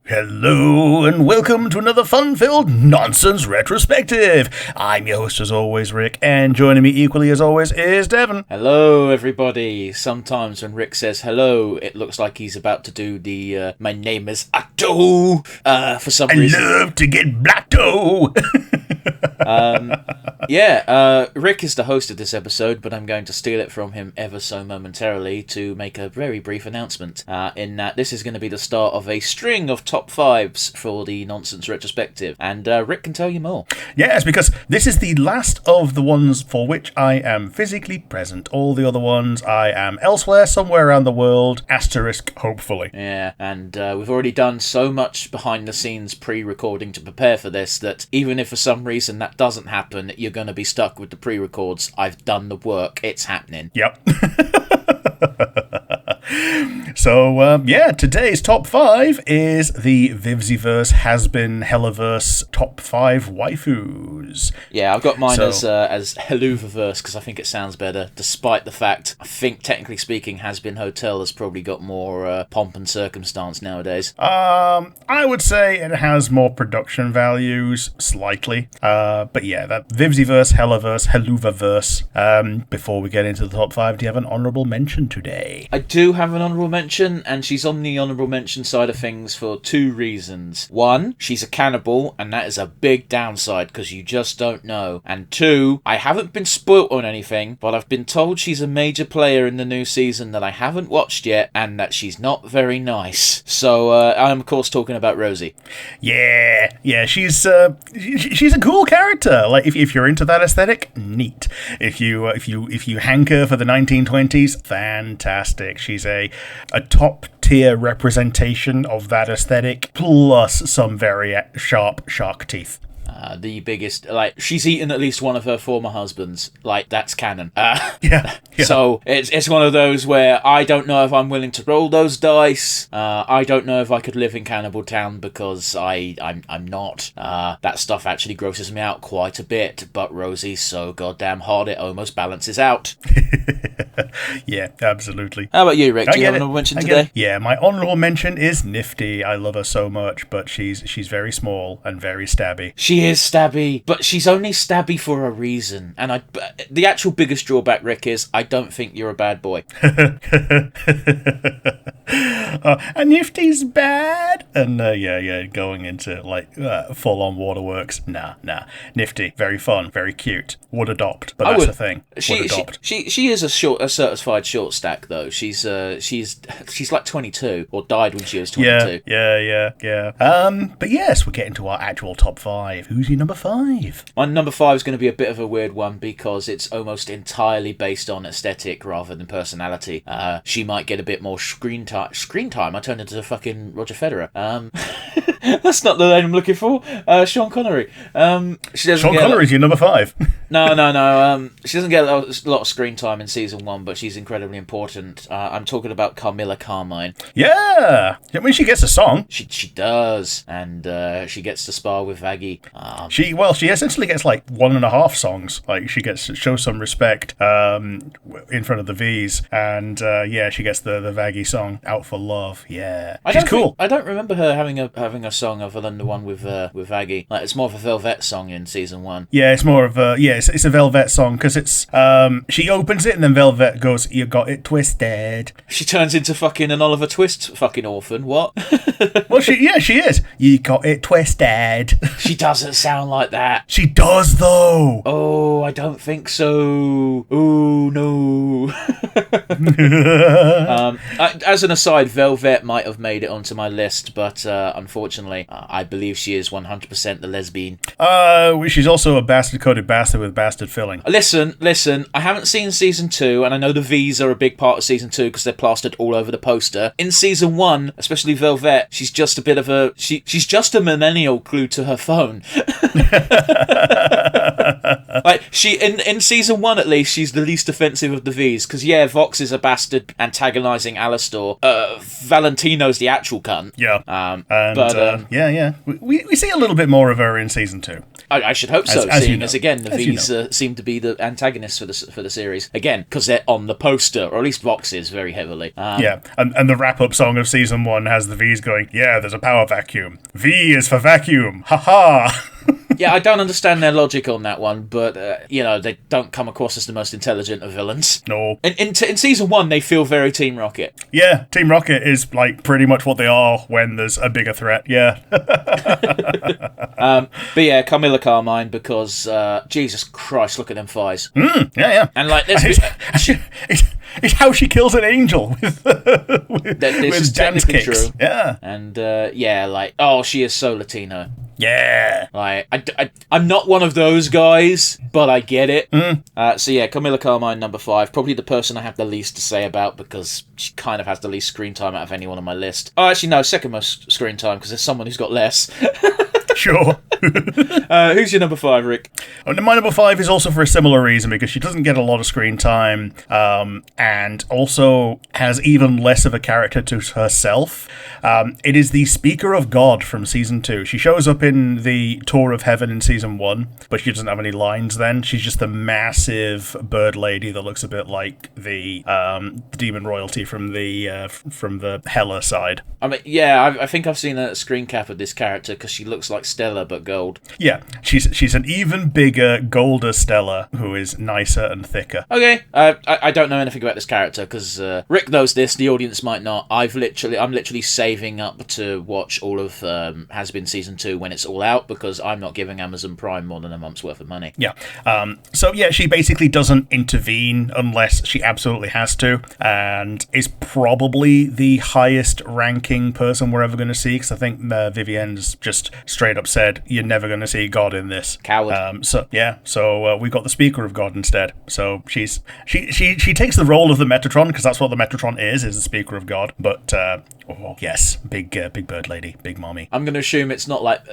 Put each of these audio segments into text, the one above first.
Hello and welcome to another fun-filled nonsense retrospective. I'm your host as always, Rick, and joining me equally as always is Devon. Hello everybody. Sometimes when Rick says hello, it looks like he's about to do the my name is Atto for some reason. I love to get blackto. Rick is the host of this episode, but I'm going to steal it from him ever so momentarily to make a very brief announcement, in that this is going to be the start of a string of top fives for the Nonsense Retrospective, and Rick can tell you more. Yes, because this is the last of the ones for which I am physically present. All the other ones I am elsewhere, somewhere around the world, asterisk, hopefully. Yeah, and we've already done so much behind the scenes pre-recording to prepare for this that even if for some reason that doesn't happen, you're going to be stuck with the pre-records. I've done the work. It's happening. Yep. So, today's top 5 is the Vivziverse Hazbin Helluvaverse top 5 waifus. Yeah, I've got mine as Helluvaverse because I think it sounds better, despite the fact, I think, technically speaking, Hazbin Hotel has probably got more pomp and circumstance nowadays. I would say it has more production values, slightly. But yeah, that Vivziverse, Helluvaverse, Helluvaverse. Before we get into the top 5, do you have an honourable mention today? I do have an honourable mention, and she's on the honourable mention side of things for 2 reasons. 1, she's a cannibal, and that is a big downside because you just don't know. And 2, I haven't been spoilt on anything, but I've been told she's a major player in the new season that I haven't watched yet, and that she's not very nice. So I'm of course talking about Rosie. Yeah, she's a cool character. Like if you're into that aesthetic, neat. If you hanker for the 1920s, fantastic. She's a top tier representation of that aesthetic, plus some very sharp shark teeth. The biggest, she's eaten at least one of her former husbands. That's canon. Yeah. So it's one of those where I don't know if I'm willing to roll those dice. I don't know if I could live in Cannibal Town because I'm not. That stuff actually grosses me out quite a bit. But Rosie's so goddamn hot it almost balances out. Yeah, absolutely. How about you, Rick? Do you have an honourable mention today? Yeah, my honourable mention is Nifty. I love her so much, but she's very small and very stabby. She is stabby, but she's only stabby for a reason. And the actual biggest drawback, Rick, is I don't think you're a bad boy. And Nifty's bad. And going into full-on waterworks. Nah. Nifty, very fun, very cute. Would adopt, but that's the thing. She is a certified short stack though. She's like 22 or died when she was 22. Yeah. But yes, we're getting to our actual top 5. Who's your number 5? My number 5 is going to be a bit of a weird one because it's almost entirely based on aesthetic rather than personality. She might get a bit more screen time. I turned into fucking Roger Federer. That's not the name I'm looking for. Sean Connery. Sean Connery's your number 5. No. She doesn't get a lot of screen time in season 1, but she's incredibly important. I'm talking about Carmilla Carmine. Yeah. I mean, she gets a song. She does, and she gets to spar with Vaggie. She essentially gets 1.5 songs. She gets to show some respect in front of the V's, and she gets the Vaggie song "Out for Love." Yeah, she's cool. I don't remember her having a song other than the one with Vaggie. It's more of a Velvet song in season 1. Yeah, it's more of a it's a Velvet song because it's she opens it and then Velvet goes, "You got it twisted." She turns into fucking an Oliver Twist fucking orphan. What? Well, she is. You got it twisted. She doesn't sound like that. She does though. Oh, I don't think so. Oh no. As an aside, Velvet might have made it onto my list, but unfortunately, I believe she is 100% the lesbian. She's also a bastard-coated bastard with bastard filling. Listen, I haven't seen season 2, and I know the V's are a big part of season 2 because they're plastered all over the poster. In season 1, especially Velvet, she's just a bit of a... She's just a millennial glued to her phone. In season 1 at least, she's the least offensive of the V's, because Vox is a bastard antagonising Alastor. Valentino's the actual cunt. Yeah. We see a little bit more of her in season 2. I should hope so, as seeing you know. as again the As you V's know. seem to be the antagonists for the series again because they're on the poster or at least boxes very heavily. Yeah, and the wrap-up song of season 1 has the V's going, yeah, there's a power vacuum. V is for vacuum. Ha ha. Yeah, I don't understand their logic on that one, but they don't come across as the most intelligent of villains. No. In season 1, they feel very Team Rocket. Yeah, Team Rocket is like pretty much what they are when there's a bigger threat. Yeah. But yeah, Camilla Carmine, because Jesus Christ, look at them thighs. Yeah. And like It's how she kills an angel with this is dance technically kicks. true. Yeah. And she is so Latino. Yeah. Like, I'm not one of those guys, but I get it. Camilla Carmine, number 5, probably the person I have the least to say about because she kind of has the least screen time out of anyone on my list. Oh, actually, no, second most screen time because there's someone who's got less. Sure. Who's your number 5, Rick? My number 5 is also for a similar reason, because she doesn't get a lot of screen time, and also has even less of a character to herself. It is the Speaker of God from Season 2. She shows up in the Tour of Heaven in Season 1, but she doesn't have any lines then. She's just the massive bird lady that looks a bit like the demon royalty from the Hela side. I mean, yeah, I think I've seen a screen cap of this character because she looks like Stella but gold. Yeah, she's an even bigger, golder Stella who is nicer and thicker. Okay, I don't know anything about this character because Rick knows this. The audience might not. I'm literally saving up to watch all of Hazbin Season 2 when it's all out because I'm not giving Amazon Prime more than a month's worth of money. Yeah. She basically doesn't intervene unless she absolutely has to, and is probably the highest ranking person we're ever going to see, because I think Vivienne's just straight up said, you're never going to see God in this. Coward. So we've got the Speaker of God instead. So she takes the role of the Metatron, because that's what the Metatron is the Speaker of God. But yes, big bird lady, big mommy. I'm going to assume it's not like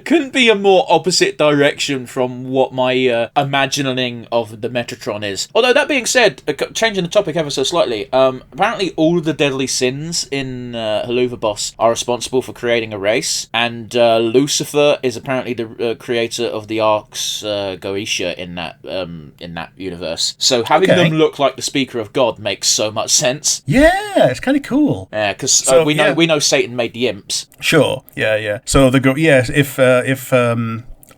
couldn't be a more opposite direction from what my imagining of the Metatron is. Although that being said, changing the topic ever so slightly, apparently all of the deadly sins in Helluva Boss are responsible for creating a race, and Lucifer is apparently the creator of the Arx Goetia in that universe. So having them look like the Speaker of God makes so much sense. Yeah, it's kind of cool. Yeah, because we know Satan made the imps. Sure. Yeah. So if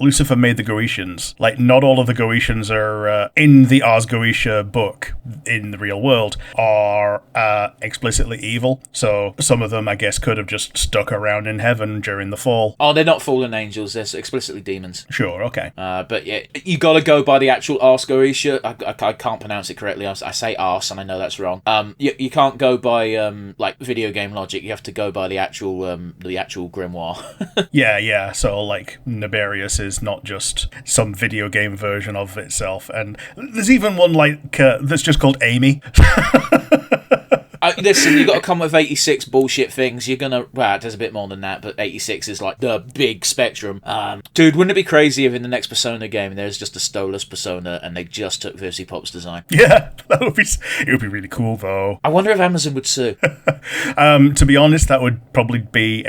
Lucifer made the Goetians, like, not all of the Goetians are in the Ars Goetia book in the real world are explicitly evil. So some of them, I guess, could have just stuck around in heaven during the fall. Oh, they're not fallen angels, they're explicitly demons. Sure, okay. But yeah, you gotta go by the actual Ars Goetia. I can't pronounce it correctly. I say Ars, and I know that's wrong. You can't go by like video game logic. You have to go by the actual grimoire. Yeah. So like Naberius is not just some video game version of itself, and there's even one like that's just called Amy. Listen, you got to come with 86 bullshit things. You're gonna. Well, there's a bit more than that, but 86 is like the big spectrum. Dude, wouldn't it be crazy if in the next Persona game there's just a Stolas Persona and they just took Vivzy Pop's design? Yeah, it would be really cool though. I wonder if Amazon would sue. To be honest, that would probably be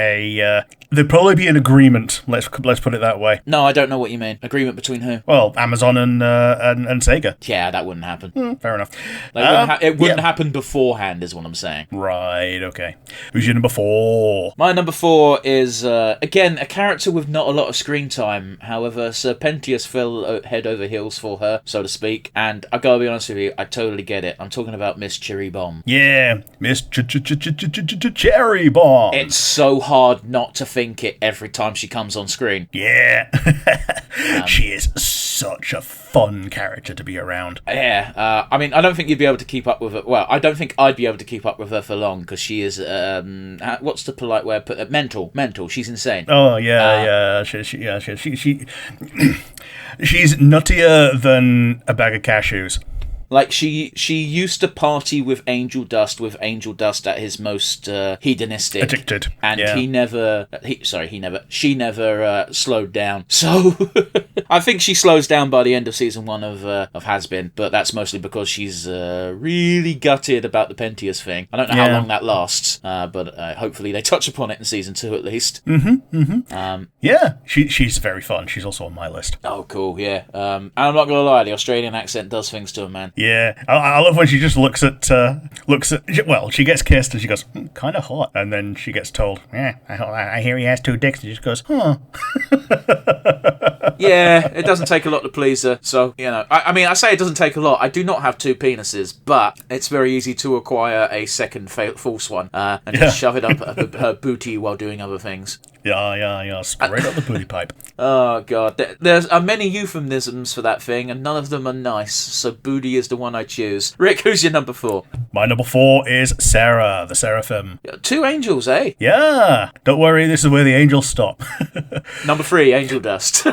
there'd probably be an agreement. Let's put it that way. No, I don't know what you mean. Agreement between who? Well, Amazon and Sega. Yeah, that wouldn't happen. Fair enough. It wouldn't happen beforehand, is what I'm saying. Right, okay. Who's your number 4? My number 4 is, again, a character with not a lot of screen time. However, Serpentius fell head over heels for her, so to speak. And I gotta be honest with you, I totally get it. I'm talking about Miss Cherry Bomb. Yeah, Miss Cherry Bomb. It's so hard not to think it every time she comes on screen. Yeah. She is such a fun character to be around. Yeah, I mean, I don't think you'd be able to keep up with her. Well, I don't think I'd be able to keep up with her for long because she is, what's the polite way of putting it? Mental. She's insane. Oh yeah. She's nuttier than a bag of cashews. Like, she used to party with Angel Dust at his most hedonistic. Addicted. And she never slowed down. So, I think she slows down by the end of season 1 of Hazbin, but that's mostly because she's really gutted about the Pentious thing. I don't know how long that lasts, but hopefully they touch upon it in season 2 at least. Yeah, she's very fun. She's also on my list. Oh, cool, yeah. And I'm not gonna lie, the Australian accent does things to a man. Yeah, I love when she just looks at, well, she gets kissed and she goes, kind of hot. And then she gets told, yeah, I hear he has 2 dicks. And she just goes, huh. Yeah, it doesn't take a lot to please her. So, you know, I mean, I say it doesn't take a lot. I do not have 2 penises, but it's very easy to acquire a second false one and just shove it up her booty while doing other things. Yeah. Straight up the booty pipe. Oh, God. There's many euphemisms for that thing, and none of them are nice, so booty is the one I choose. Rick, who's your number 4? My number 4 is Sarah, the Seraphim. 2 angels, eh? Yeah. Don't worry, this is where the angels stop. Number 3, angel dust.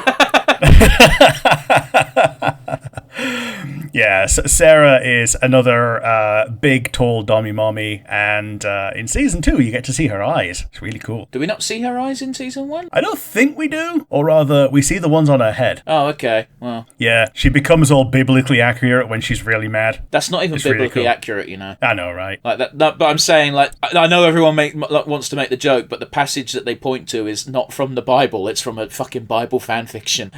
Yeah, Sarah is another big, tall dommy mommy, and in season 2 you get to see her eyes. It's really cool. Do we not see her eyes in season 1? I don't think we do, or rather, we see the ones on her head. Oh, okay. Well, yeah, she becomes all biblically accurate when she's really mad. That's not even biblically accurate, you know. I know, right? Like that, but I'm saying, like, I know everyone wants to make the joke, but the passage that they point to is not from the Bible. It's from a fucking Bible fan fiction.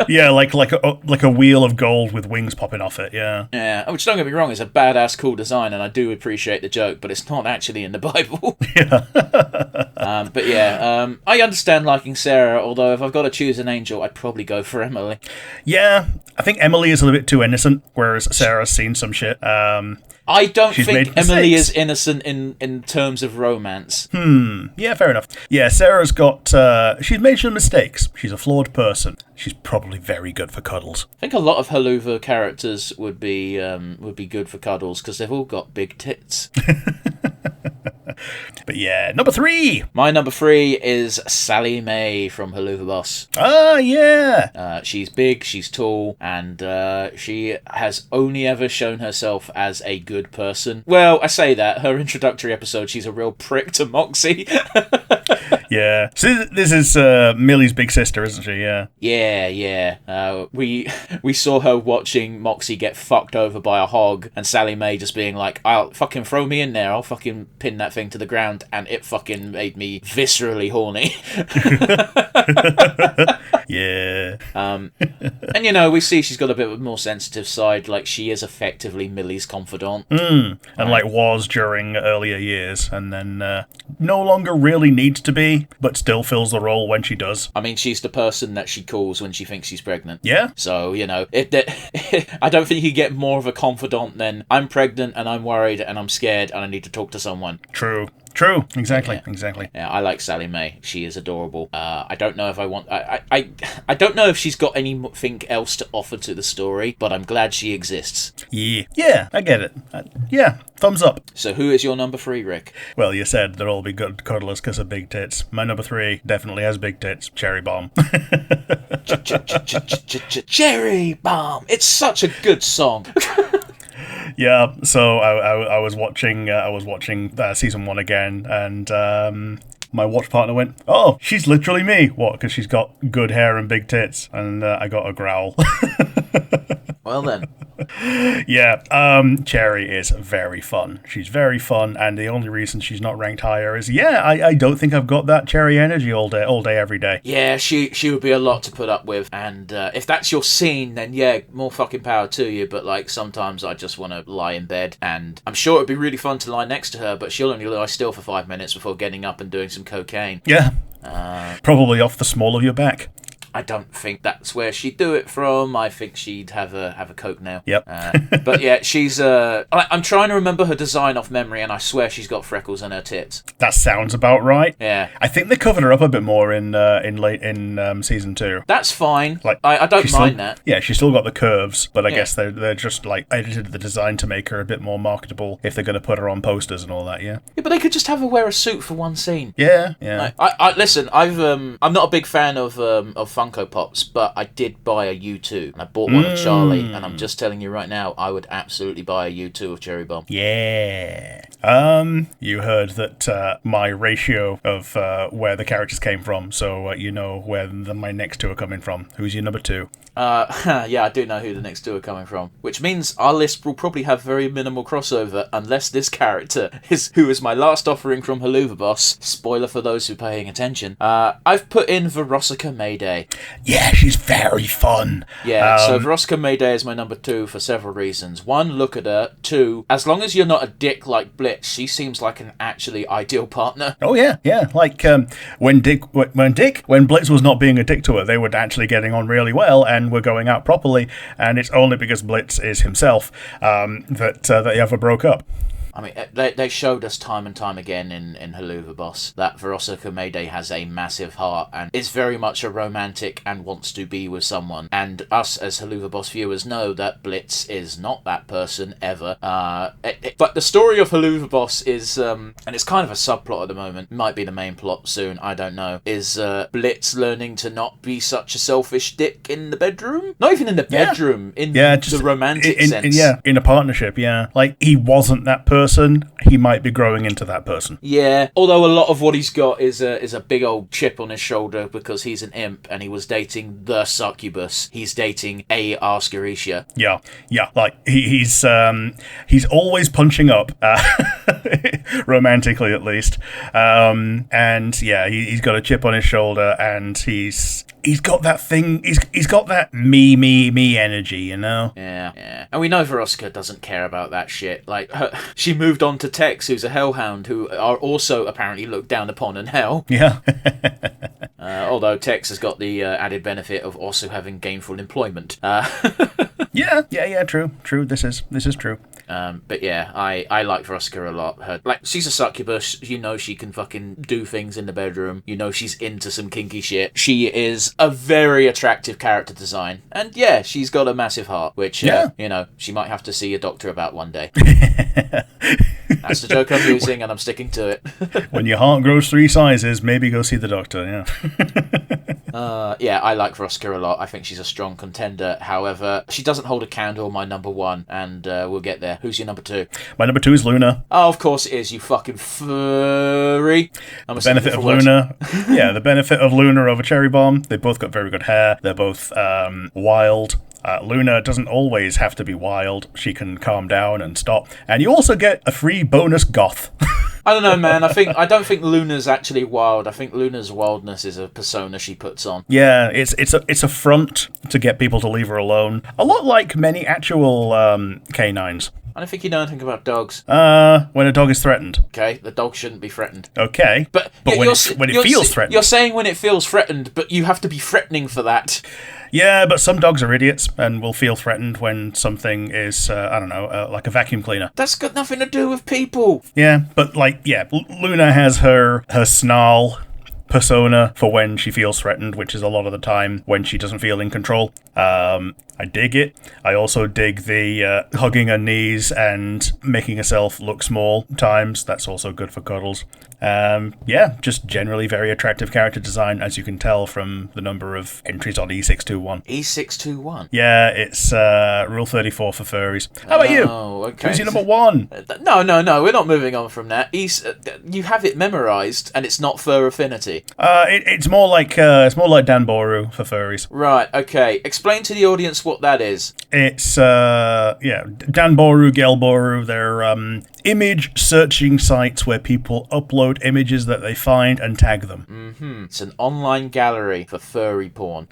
Yeah, like a wheel of gold with wings popping off it. Yeah, which, don't get me wrong, is a badass cool design, and I do appreciate the joke, but it's not actually in the Bible. But yeah, I understand liking Sarah, although if I've got to choose an angel, I'd probably go for Emily. Yeah, I think Emily is a little bit too innocent, whereas Sarah's seen some shit. I don't think Emily is innocent in terms of romance. Yeah, fair enough. Yeah, Sarah's got... she's made some mistakes. She's a flawed person. She's probably very good for cuddles. I think a lot of Helluva characters would be good for cuddles, because they've all got big tits. But yeah, number 3! My number 3 is Sally Mae from Helluva Boss. Ah, yeah! She's big, she's tall, and she has only ever shown herself as a good person. Well, I say that. Her introductory episode, she's a real prick to Moxie. Yeah. So this is Millie's big sister, isn't she? Yeah. Yeah. We saw her watching Moxie get fucked over by a hog, and Sally Mae just being like, "I'll fucking throw me in there. I'll fucking pin that thing to the ground," and it fucking made me viscerally horny. Yeah. And you know, we see she's got a bit of a more sensitive side. Like, she is effectively Millie's confidant. And like was during earlier years, and then no longer really needs to be, but still fills the role when she does. I mean, she's the person that she calls when she thinks she's pregnant. Yeah. So, you know, I don't think you get more of a confidant than, I'm pregnant and I'm worried and I'm scared and I need to talk to someone. True. Exactly. Yeah, I like Sally Mae. She is adorable. I don't know if I want... I don't know if she's got anything else to offer to the story, but I'm glad she exists. Yeah, I get it. Yeah, thumbs up. So who is your number 3, Rick? Well, you said they'll all be good cuddlers because of big tits. My number 3 definitely has big tits. Cherry Bomb. Cherry Bomb. It's such a good song. Yeah, so I was watching season 1 again, and my watch partner went, "Oh, she's literally me." What? Because she's got good hair and big tits, and I got a growl. Well then. Yeah, Cherry is very fun. She's very fun, and the only reason she's not ranked higher is, I don't think I've got that Cherry energy all day, every day. Yeah, she would be a lot to put up with, and if that's your scene, then yeah, more fucking power to you, but like, sometimes I just want to lie in bed, and I'm sure it'd be really fun to lie next to her, but she'll only lie still for 5 minutes before getting up and doing some cocaine. Yeah, probably off the small of your back. I don't think that's where she'd do it from. I think she'd have a Coke now. Yep. But yeah, she's... I'm trying to remember her design off memory, and I swear she's got freckles on her tits. That sounds about right. Yeah. I think they covered her up a bit more in season 2. That's fine. Like, I don't mind that. Yeah, she's still got the curves, but I guess they're just like edited the design to make her a bit more marketable if they're going to put her on posters and all that. Yeah. Yeah, but they could just have her wear a suit for one scene. Yeah. Like, I listen. I'm not a big fan of Funko Pops, but I did buy a U2, and I bought one of Charlie, and I'm just telling you right now, I would absolutely buy a U2 of Cherry Bomb. Yeah. You heard that my ratio of where the characters came from, so you know where my next two are coming from. Who's your number 2? Yeah, I do know who the next two are coming from, which means our list will probably have very minimal crossover unless this character who is my last offering from Helluva Boss. Spoiler for those who are paying attention. I've put in Veronica Mayday. Yeah, she's very fun. Yeah, so Veronica Mayday is my number 2 for several reasons. 1, look at her. 2, as long as you're not a dick like Blitz, she seems like an actually ideal partner. Oh yeah. Like when Blitz was not being a dick to her, they were actually getting on really well and were going out properly. And it's only because Blitz is himself that they ever broke up. I mean, they showed us time and time again in Helluva Boss that Veronica Mayday has a massive heart and is very much a romantic and wants to be with someone. And us as Helluva Boss viewers know that Blitz is not that person ever. But the story of Helluva Boss is, and it's kind of a subplot at the moment, might be the main plot soon, I don't know, is Blitz learning to not be such a selfish dick in the bedroom? Not even in the bedroom, in the romantic sense. In a partnership, yeah. Like, he wasn't that person. He might be growing into that person. Yeah, although a lot of what he's got is a big old chip on his shoulder because he's an imp and he was dating the succubus. He's dating a Ascarisha. Yeah. Like he's always punching up, romantically at least. And yeah, he's got a chip on his shoulder, and he's got that thing. He's got that me energy, you know. Yeah. And we know Veronica doesn't care about that shit. Like she moved on to Tex, who's a hellhound, who are also apparently looked down upon in hell. Yeah. Although Tex has got the added benefit of also having gainful employment. Yeah. True. This is true. But yeah, I like Veronica a lot. She's a succubus. You know she can fucking do things in the bedroom. You know she's into some kinky shit. She is a very attractive character design. And yeah, she's got a massive heart, which, you know, she might have to see a doctor about one day. That's the joke I'm using, and I'm sticking to it. When your heart grows 3 sizes, maybe go see the doctor, yeah. Yeah, I like Veronica a lot. I think she's a strong contender. However, she doesn't hold a candle my number 1, and we'll get there. Who's your number 2? My number 2 is Luna. Oh, of course it is, you fucking furry. The benefit of Luna. Yeah, the benefit of Luna over Cherry Bomb. They both got very good hair. They're both wild. Luna doesn't always have to be wild. She can calm down and stop. And you also get a free bonus goth. I don't know, man. I don't think Luna's actually wild. I think Luna's wildness is a persona she puts on. Yeah, it's a front to get people to leave her alone. A lot like many actual canines. I don't think you know anything about dogs. When a dog is threatened. Okay, the dog shouldn't be threatened. Okay, but when it feels threatened. You're saying when it feels threatened, but you have to be threatening for that. Yeah, but some dogs are idiots and will feel threatened when something is, like a vacuum cleaner. That's got nothing to do with people. Yeah, but Luna has her snarl persona for when she feels threatened, which is a lot of the time when she doesn't feel in control. I dig it. I also dig the hugging her knees and making herself look small times. That's also good for cuddles. Just generally very attractive character design, as you can tell from the number of entries on E621. E621? Yeah, it's Rule 34 for furries. How about you? Oh, okay. Who's your number 1? No, we're not moving on from that. You have it memorised, and it's not fur affinity. It's more like Dan Boru for furries. Right, okay. Explain to the audience what that is. It's, Dan Boru, Gel Boru, they're image searching sites where people upload images that they find and tag them. Mm-hmm. It's an online gallery for furry porn.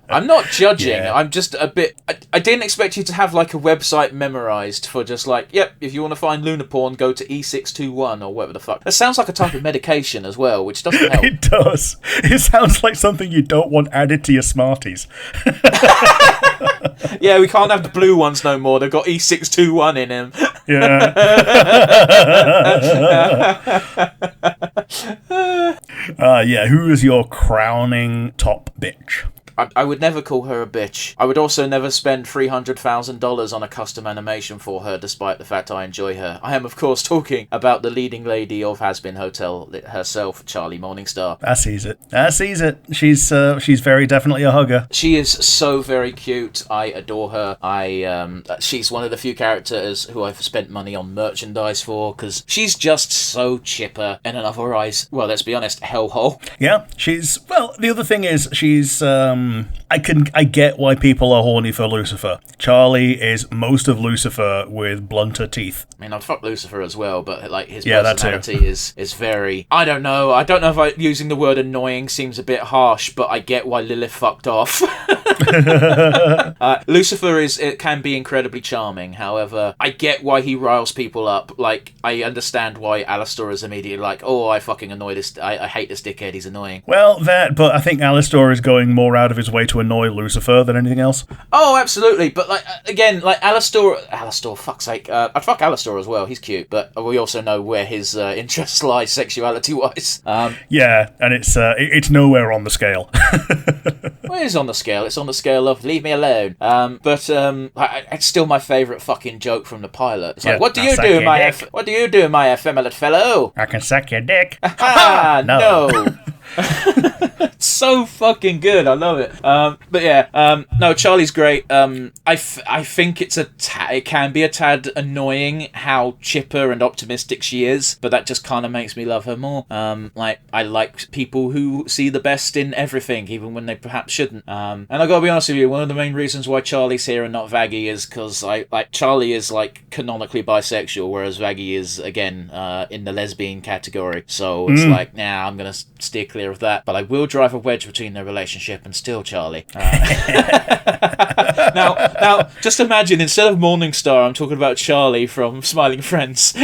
I'm not judging. Yeah. I'm just a bit... I didn't expect you to have like a website memorised for just like, yep, if you want to find Luna porn, go to E621 or whatever the fuck. That sounds like a type of medication as well, which doesn't help. It does. It sounds like something you don't want added to your Smarties. Yeah, we can't have the blue ones no more. They've got E621 in them. Yeah. Who is your crowning top bitch? I would never call her a bitch. I would also never spend $300,000 on a custom animation for her, despite the fact I enjoy her. I am, of course, talking about the leading lady of Hazbin Hotel herself, Charlie Morningstar. I sees it. She's very definitely a hugger. She is so very cute. I adore her. She's one of the few characters who I've spent money on merchandise for, because she's just so chipper and in other eyes, well, let's be honest, hellhole. Yeah, the other thing is she's I get why people are horny for Lucifer. Charlie is most of Lucifer with blunter teeth. I mean, I'd fuck Lucifer as well, but like his personality is very, I don't know if using the word annoying seems a bit harsh, but I get why Lilith fucked off. Lucifer it can be incredibly charming. However, I get why he riles people up. Like, I understand why Alastor is immediately like, oh, I fucking annoy this. I hate this dickhead. He's annoying. Well, but I think Alastor is going more out of his way to annoy Lucifer than anything else. Oh, absolutely. But like again, like Alastor, fuck's sake. I'd fuck Alastor as well. He's cute, but we also know where his interests lie sexuality-wise. Yeah, and it's nowhere on the scale. Well, it is on the scale. It's on the scale of leave me alone. But it's still my favourite fucking joke from the pilot. It's like, what do you do, my effeminate fellow? I can suck your dick. Ah, no. So fucking good. I love it. But yeah, no, Charlie's great. I think it can be a tad annoying how chipper and optimistic she is, but that just kind of makes me love her more. Like, I like people who see the best in everything, even when they perhaps shouldn't. And I gotta be honest with you, one of the main reasons why Charlie's here and not Vaggie is because Charlie is like canonically bisexual, whereas Vaggie is again in the lesbian category. So it's like, nah, I'm gonna steer clear of that. But I will drive a wedge between their relationship and still Charlie. Now, just imagine, instead of Morningstar, I'm talking about Charlie from Smiling Friends.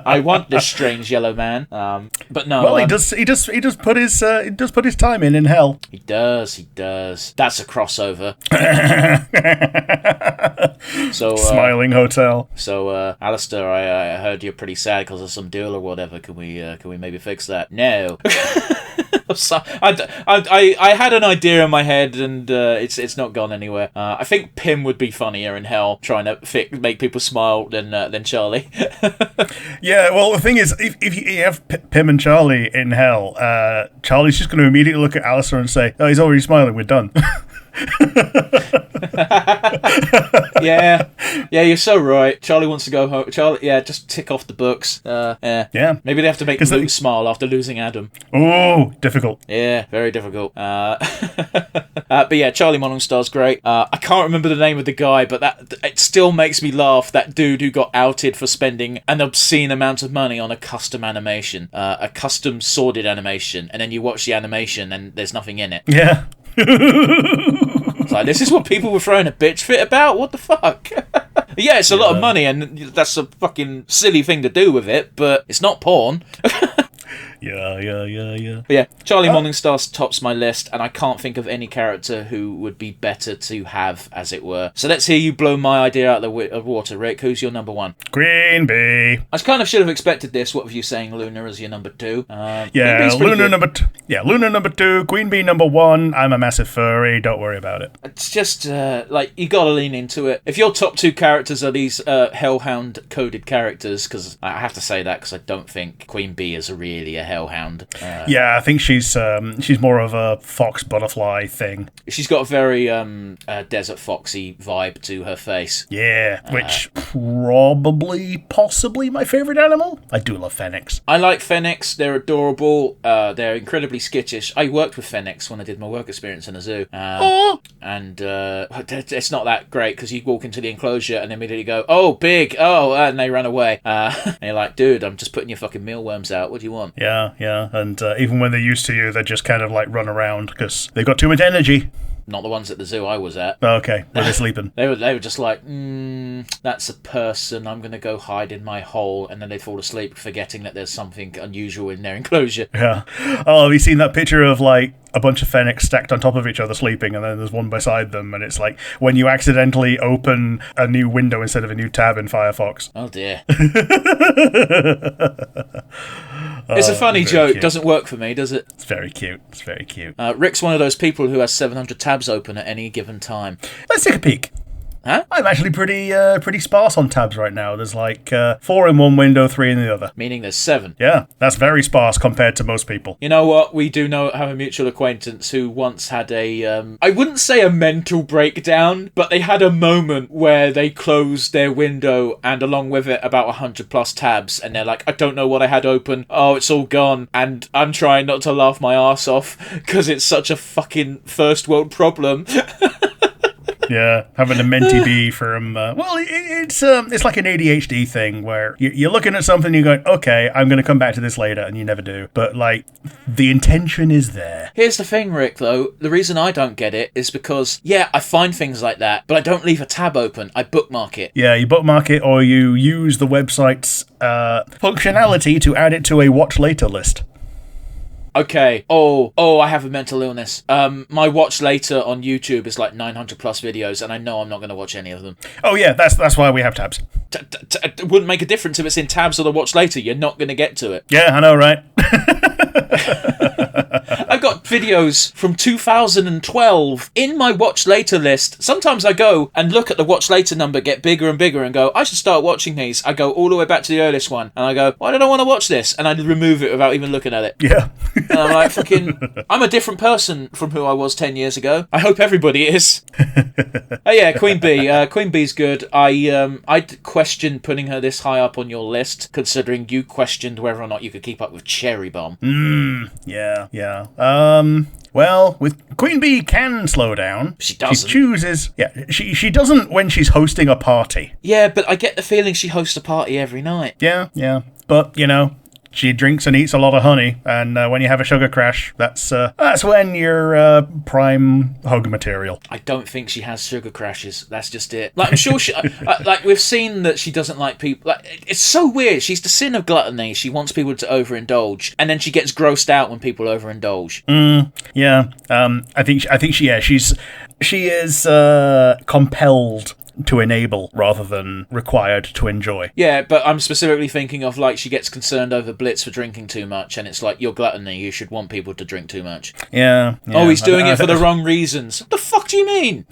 I want this strange yellow man. But no. Well, he does put his time in hell. He does. That's a crossover. So Smiling Hotel. So Alistair, I heard you're pretty sad because of some deal or whatever. Can we maybe fix that? No. So, I had an idea in my head, and it's not gone anywhere. I think Pym would be funnier in hell, trying to make people smile than Charlie. Yeah, well, the thing is, if you have Pym and Charlie in hell, Charlie's just going to immediately look at Alistair and say, "Oh, he's already smiling. We're done." yeah, you're so right. Charlie wants to go home. Charlie, just tick off the books. Yeah. Maybe they have to make Luke smile after losing Adam. Oh, difficult. Yeah, very difficult. But yeah, Charlie Morningstar's great. I can't remember the name of the guy, but it still makes me laugh. That dude who got outed for spending an obscene amount of money on a custom animation, a custom sworded animation, and then you watch the animation and there's nothing in it. Yeah. It's like, this is what people were throwing a bitch fit about? What the fuck? Yeah, it's a lot of money, and that's a fucking silly thing to do with it, but it's not porn. Yeah. But yeah, Charlie Morningstar tops my list, and I can't think of any character who would be better to have, as it were. So let's hear you blow my idea out of the water, Rick. Who's your number one? Queen Bee. I kind of should have expected this. What were you saying, Luna, as your number two? Luna number two, Queen Bee number one. I'm a massive furry. Don't worry about it. It's just, you gotta lean into it. If your top two characters are these Hellhound-coded characters, because I have to say that because I don't think Queen Bee is really a Hellhound. I think she's more of a fox butterfly thing. She's got a very Desert Foxy vibe to her face. Yeah, which possibly my favourite animal. I do love Fennecs. I like Fennecs. They're adorable. They're incredibly skittish. I worked with Fennecs when I did my work experience in a zoo. And it's not that great because you walk into the enclosure and immediately go, oh, big, and they run away. And you're like, dude, I'm just putting your fucking mealworms out. What do you want? Yeah, and even when they're used to you, they just kind of like run around because they've got too much energy. Not the ones at the zoo I was at. Oh, okay, were they sleeping? They were just like, that's a person, I'm going to go hide in my hole, and then they'd fall asleep forgetting that there's something unusual in their enclosure. Yeah. Oh, have you seen that picture of like a bunch of Fennecs stacked on top of each other sleeping, and then there's one beside them, and it's like when you accidentally open a new window instead of a new tab in Firefox. Oh dear. It's a funny joke. Cute. Doesn't work for me, does it? It's very cute. It's very cute. Rick's one of those people who has 700 tabs open at any given time. Let's take a peek. Huh? I'm actually pretty sparse on tabs right now. There's like 4 in one window, 3 in the other. Meaning there's 7. Yeah, that's very sparse compared to most people. You know what? We do have a mutual acquaintance who once had I wouldn't say a mental breakdown, but they had a moment where they closed their window and along with it about 100 plus tabs, and they're like, I don't know what I had open. Oh, it's all gone. And I'm trying not to laugh my arse off because it's such a fucking first world problem. Yeah, having a mentee bee from it's like an ADHD thing where you're looking at something, you're going, okay, I'm going to come back to this later, and you never do. But like, the intention is there. Here's the thing, Rick. Though the reason I don't get it is because I find things like that, but I don't leave a tab open. I bookmark it. Yeah, you bookmark it, or you use the website's functionality to add it to a watch later list. Okay. Oh, I have a mental illness. My watch later on YouTube is like 900 plus videos, and I know I'm not going to watch any of them. Oh yeah, that's why we have tabs. It wouldn't make a difference if it's in tabs or the watch later. You're not going to get to it. Yeah, I know, right? I've got videos from 2012 in my watch later list. Sometimes I go and look at the watch later number get bigger and bigger and go, I should start watching these. I go all the way back to the earliest one and I go, why don't I want to watch this? And I remove it without even looking at it. Yeah. And I'm like, I'm a different person from who I was 10 years ago. I hope everybody is. Oh yeah, Queen Bee. Queen Bee's good. I'd question putting her this high up on your list, considering you questioned whether or not you could keep up with Cherry Bomb. Yeah. Well, with Queen Bee can slow down. She doesn't. She chooses. Yeah, she doesn't when she's hosting a party. Yeah, but I get the feeling she hosts a party every night. Yeah. But, she drinks and eats a lot of honey, and when you have a sugar crash, that's when you're prime hug material. I don't think she has sugar crashes. That's just it. Like, I'm sure she... like, we've seen that she doesn't like people... Like, it's so weird. She's the sin of gluttony. She wants people to overindulge, and then she gets grossed out when people overindulge. Yeah. I think she is compelled to enable rather than required to enjoy. Yeah, but I'm specifically thinking of, like, she gets concerned over Blitz for drinking too much, and it's like, you're gluttony, you should want people to drink too much. Yeah. Oh, he's doing it for the wrong reasons. What the fuck do you mean?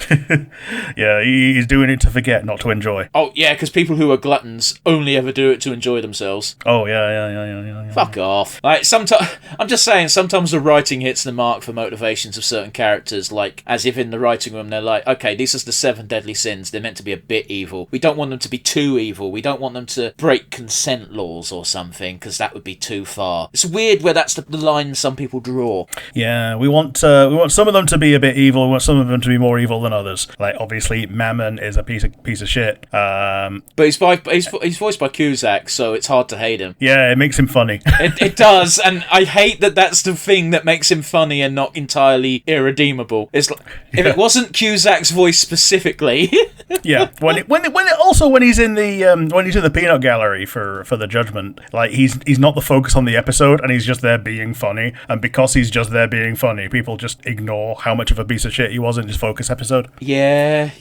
Yeah, he's doing it to forget, not to enjoy. Oh, yeah, because people who are gluttons only ever do it to enjoy themselves. Oh, yeah. Fuck off. Like, I'm just saying, sometimes the writing hits the mark for motivations of certain characters, like, as if in the writing room they're like, okay, these are the 7 deadly sins, they're meant to be a bit evil. We don't want them to be too evil. We don't want them to break consent laws or something, because that would be too far. It's weird where that's the line some people draw. Yeah, we want some of them to be a bit evil. We want some of them to be more evil than others. Like, obviously, Mammon is a piece of shit. But he's voiced by Cusack, so it's hard to hate him. Yeah, it makes him funny. It does, and I hate that that's the thing that makes him funny and not entirely irredeemable. It's like, if it wasn't Cusack's voice specifically. Yeah, when he's in the peanut gallery for the judgment, like he's not the focus on the episode, and he's just there being funny, and because he's just there being funny, people just ignore how much of a piece of shit he was in his focus episode. Yeah.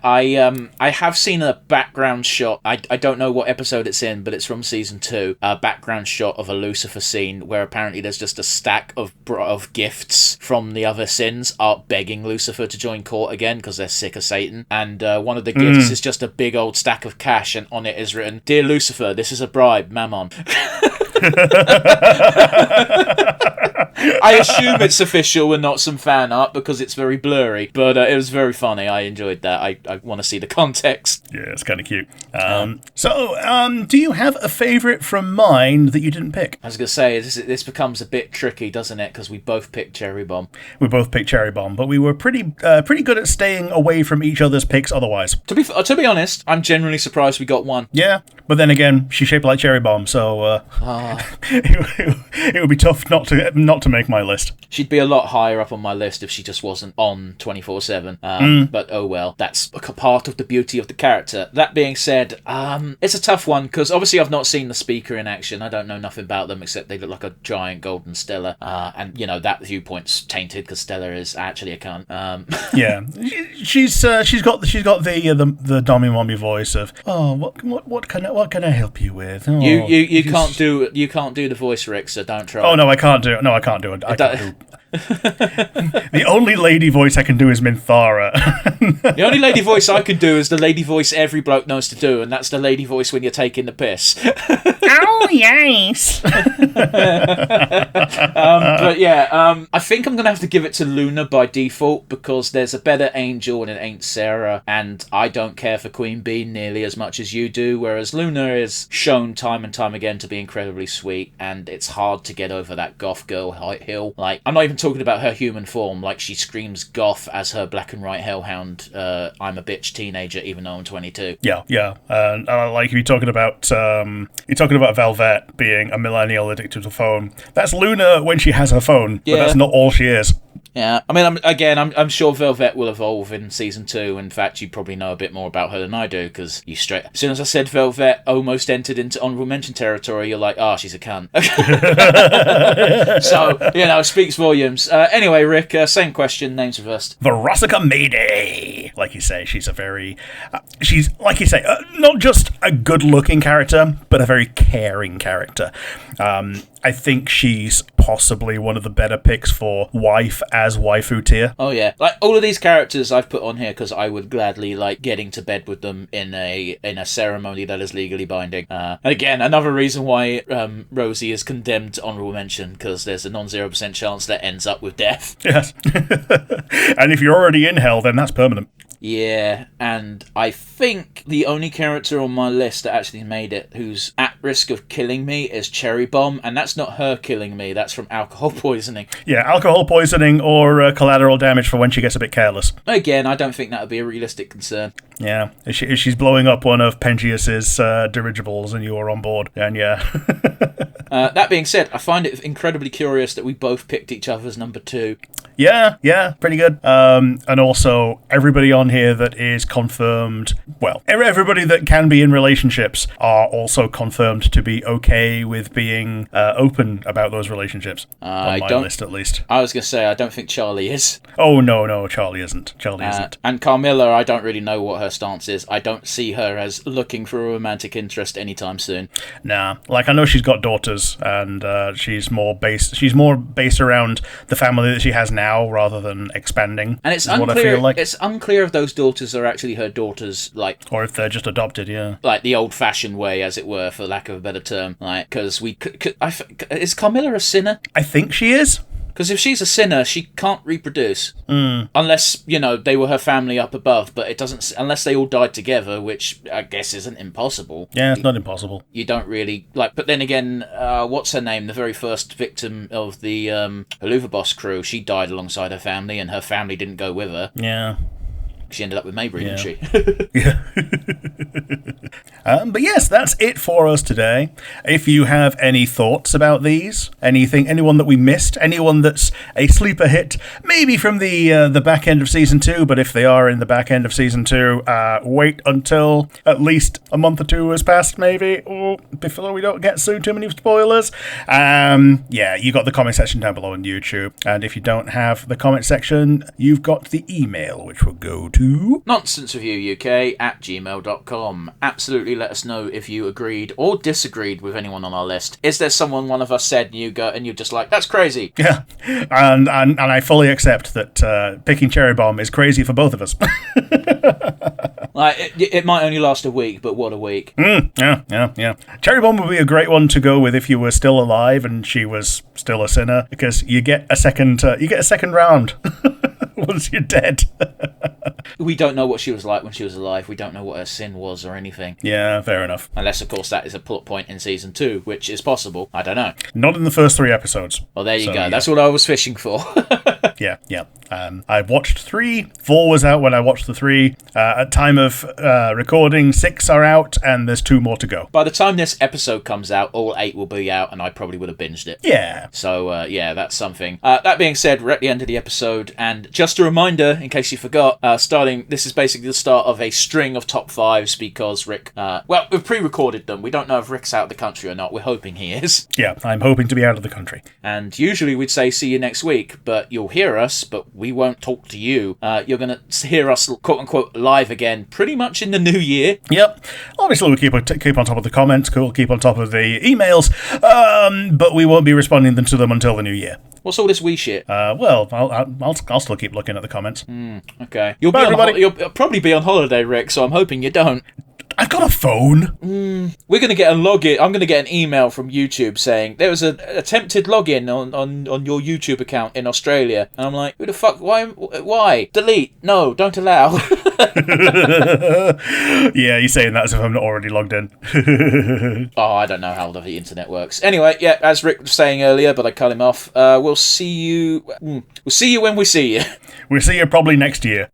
I have seen a background shot. I don't know what episode it's in, but it's from season 2. A background shot of a Lucifer scene where apparently there's just a stack of gifts from the other sins are begging Lucifer to join court again because they're sick of Satan, and one of the gifts is just a big old stack of cash, and on it is written, "Dear Lucifer, this is a bribe, Mammon." I assume it's official and not some fan art because it's very blurry, but it was very funny. I enjoyed that. I want to see the context. Yeah, it's kind of cute. So, do you have a favourite from mine that you didn't pick? I was going to say, this becomes a bit tricky, doesn't it? Because we both picked Cherry Bomb. We both picked Cherry Bomb, but we were pretty good at staying away from each other's picks otherwise. To be honest, I'm genuinely surprised we got one. Yeah, but then again, she's shaped like Cherry Bomb, so it would be tough not to to make my list. She'd be a lot higher up on my list if she just wasn't on 24/7. But oh well, that's a part of the beauty of the character. That being said, it's a tough one because obviously I've not seen the Speaker in action. I don't know nothing about them except they look like a giant golden Stella. And you know that viewpoint's tainted because Stella is actually a cunt. Yeah, she's got the Dommy Mommy voice of, oh, what can I help you with? Oh, you can't do the voice, Rick. So don't try. Oh no, I can't do it. No, I can't do it. The only lady voice I can do is Minthara. The only lady voice I can do is the lady voice every bloke knows to do, and that's the lady voice when you're taking the piss. Oh yes. But yeah, I think I'm gonna have to give it to Luna by default because there's a better angel and it ain't Sarah, and I don't care for Queen Bee nearly as much as you do, whereas Luna is shown time and time again to be incredibly sweet, and it's hard to get over that goth girl hill. Like, I'm not even talking about her human form, like she screams goth as her black and white hellhound, I'm a bitch teenager even though I'm 22. Yeah. And like you're talking about Velvet being a millennial addicted to phone. That's Luna when she has her phone, but that's not all she is. Yeah, I mean, I'm sure Velvet will evolve in season 2. In fact, you probably know a bit more about her than I do, because as soon as I said Velvet almost entered into honourable mention territory, you're like, she's a cunt. So, it speaks volumes. Anyway, Rick, same question, names reversed. Verosika Mayday. Like you say, she's not just a good-looking character, but a very caring character. I think she's possibly one of the better picks for wife as waifu tier. Oh yeah, like all of these characters I've put on here because I would gladly like getting to bed with them in a ceremony that is legally binding. Again, another reason why Rosie is condemned to honourable mention, because there's a non-0% chance that ends up with death. Yes. And if you're already in hell, then that's permanent. Yeah, and I think the only character on my list that actually made it who's at risk of killing me is Cherry Bomb, and that's not her killing me, that's from alcohol poisoning. Yeah, alcohol poisoning or collateral damage for when she gets a bit careless. Again, I don't think that would be a realistic concern. Yeah, if she's blowing up one of Pengius's dirigibles and you're on board, then yeah. That being said, I find it incredibly curious that we both picked each other's number 2. Yeah, pretty good. And also, everybody on here that is confirmed, well, everybody that can be in relationships are also confirmed to be okay with being open about those relationships. On my list, at least. I was going to say, I don't think Charlie is. Oh, no, Charlie isn't. Isn't. And Carmilla, I don't really know what her stance is. I don't see her as looking for a romantic interest anytime soon. Nah, like I know she's got daughters, and she's more based around the family that she has now rather than expanding. And it's unclear. It's unclear if those daughters are actually her daughters, like, or if they're just adopted. Yeah, like the old-fashioned way, as it were, for lack of a better term. Like, because is Carmilla a sinner? I think she is. Because if she's a sinner, she can't reproduce. Unless, they were her family up above, but it doesn't... Unless they all died together, which I guess isn't impossible. Yeah, it's not impossible. You don't really... But then again, what's her name? The very first victim of the Helluva Boss crew, she died alongside her family, and her family didn't go with her. Yeah. She ended up with Mabry, didn't she? Yeah. But yes, that's it for us today. If you have any thoughts about these, anyone that we missed, anyone that's a sleeper hit, maybe from the back end of season 2, but if they are in the back end of season 2, wait until at least a month or 2 has passed, maybe, or before we don't get too many spoilers. Yeah, you got the comment section down below on YouTube, and if you don't have the comment section, you've got the email, which will go to nonsensereviewuk@gmail.com. Absolutely let us know if you agreed or disagreed with anyone on our list. Is there someone one of us said and you're just like, that's crazy? Yeah, and I fully accept that picking Cherry Bomb is crazy for both of us. Like, it might only last a week, but what a week. Yeah. Cherry Bomb would be a great one to go with if you were still alive and she was still a sinner, because you get a second round. Once you're dead. We don't know what she was like when she was alive. We don't know what her sin was or anything. Yeah, fair enough. Unless, of course, that is a plot point in season 2, which is possible. I don't know. Not in the first 3 episodes. Well, there you go. Yeah. That's what I was fishing for. Yeah. I've watched 3. 4 was out when I watched the 3. At time of recording, 6 are out, and there's 2 more to go. By the time this episode comes out, all 8 will be out, and I probably would have binged it. Yeah. So, yeah, that's something. That being said, we're at the end of the episode, and just a reminder, in case you forgot, this is basically the start of a string of top 5s, because Rick, we've pre-recorded them. We don't know if Rick's out of the country or not. We're hoping he is. Yeah, I'm hoping to be out of the country. And usually we'd say see you next week, but you'll hear us, but we won't talk to you. You're going to hear us, quote-unquote, live again pretty much in the new year. Yep. Obviously, we'll keep on top of the comments, we'll keep on top of the emails, but we won't be responding to them until the new year. What's all this wee shit? Well, I'll still keep looking at the comments. Okay. Bye, You'll probably be on holiday, Rick, so I'm hoping you don't. I've got a phone. We're going to get a login. I'm going to get an email from YouTube saying there was an attempted login on your YouTube account in Australia. And I'm like, who the fuck? Why? Delete. No, don't allow. Yeah, you're saying that as if I'm not already logged in. Oh, I don't know how the internet works. Anyway, yeah, as Rick was saying earlier, but I cut him off. We'll see you when we see you. We'll see you probably next year.